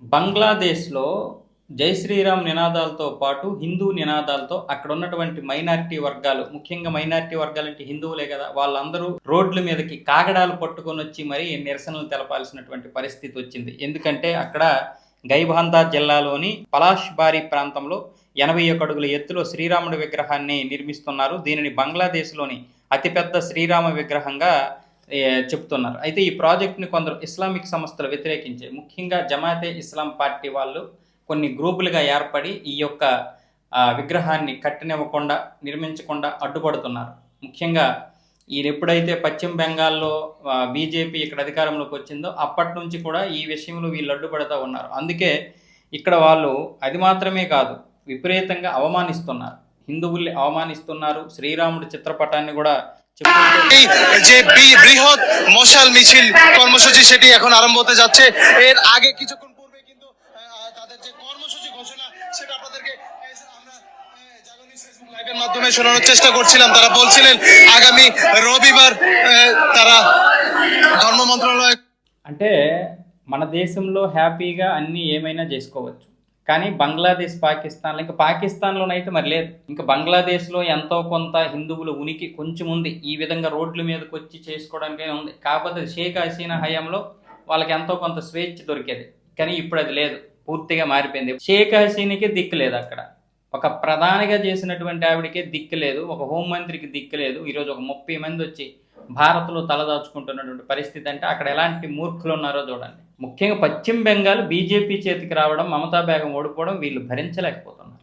బంగ్లాదేశ్‌లో జై శ్రీరామ్ నినాదాలతో పాటు హిందూ నినాదాలతో అక్కడున్నటువంటి మైనారిటీ వర్గాలు, ముఖ్యంగా మైనారిటీ వర్గాలంటే హిందువులే గదా! వాళ్ళందరూ రోడ్ల మీదకి కాగడాలు పట్టుకొనొచ్చి మరీ నిరసనలు తెలపాల్సినటువంటి పరిస్థితొచ్చింది. ఎందుకంటే అక్కడ గైబాంధా జిల్లాలోని పలాష్‌బారీ ప్రాంతంలో 81 అడుగుల ఎత్తులో శ్రీరాముడి విగ్రహాన్ని నిర్మిస్తున్నారు. దీనిని బంగ్లాదేశ్‌లోని అతిపెద్ద శ్రీరామ విగ్రహంగా చెప్తున్నారు. అయితే ఈ ప్రాజెక్ట్‌ని కొందరు ఇస్లామిక్ సంస్థలు వ్యతిరేకించాయి. ముఖ్యంగా జమాతే ఇస్లాం పార్టీ వాళ్ళు కొన్ని గ్రూపులుగా ఏర్పడి ఈ యొక్క విగ్రహాన్ని కట్టనివ్వకుండా, నిర్మించకుండా అడ్డుపడుతున్నారు. ముఖ్యంగా ఈయనెప్పుడైతే పశ్చిమ బెంగాల్‌లో బీజేపీ ఇక్కడ అధికారంలోకి వచ్చిందో అప్పటినుంచి కూడా ఈ విషయంలో వీళ్ళు అడ్డుపడతా ఉన్నారు. అందుకే ఇక్కడ వాళ్ళు అది మాత్రమే কাজ విపరీతంగా అవమానిస్తున్నారు. హిందువుల్ని అవమానిస్తున్నారు. శ్రీరాముడి చిత్రపటాన్ని కూడా যে বৃহৎ মশাল মিছিল কর্মসূচি সেটি এখন আরম্ভ হতে যাচ্ছে। এর আগে কিছুক্ষণ পূর্বে কিন্তু তাদের যে কর্মসূচি ঘোষণা সেটা আপনাদেরকে আমরা জাগরণী ফেসবুক লাইভের মাধ্যমে শোনানোর চেষ্টা করছিলাম। তারা বলছিলেন আগামী রবিবার তারা ধর্ম মন্ত্রণালয় అంటే మన దేశంలో హ్యాపీగా అన్నీ ఏమైనా చేసుకోవచ్చు. కానీ బంగ్లాదేశ్, పాకిస్తాన్‌లో ఇంకా పాకిస్తాన్‌లోనైతే మరి లేదు. ఇంకా బంగ్లాదేశ్‌లో ఎంతో కొంత హిందువుల ఉనికి కొంచెం ఉంది. ఈ విధంగా రోడ్ల మీదకొచ్చి చేసుకోవడానికైనా ఉంది. కాకపోతే షేక్ హసీనా హయాంలో వాళ్ళకి ఎంతో కొంత స్వేచ్ఛ దొరికేది. కానీ ఇప్పుడు అది లేదు. పూర్తిగా మారిపోయింది. షేక్ హసీనాకి దిక్కు లేదు అక్కడ. ఒక ప్రధానిగా చేసినటువంటి ఆవిడకే దిక్కు లేదు. ఒక హోంమంత్రికి దిక్కు లేదు. ఈరోజు ఒక 30 మంది వచ్చి భారత్లో తలదాచుకుంటున్నటువంటి పరిస్థితి అంటే అక్కడ ఎలాంటి మూర్ఖులు ఉన్నారో చూడండి. ముఖ్యంగా పశ్చిమ బెంగాల్ బీజేపీ చేతికి రావడం, మమతా బేగం ఓడిపోవడం వీళ్ళు భరించలేకపోతున్నారు.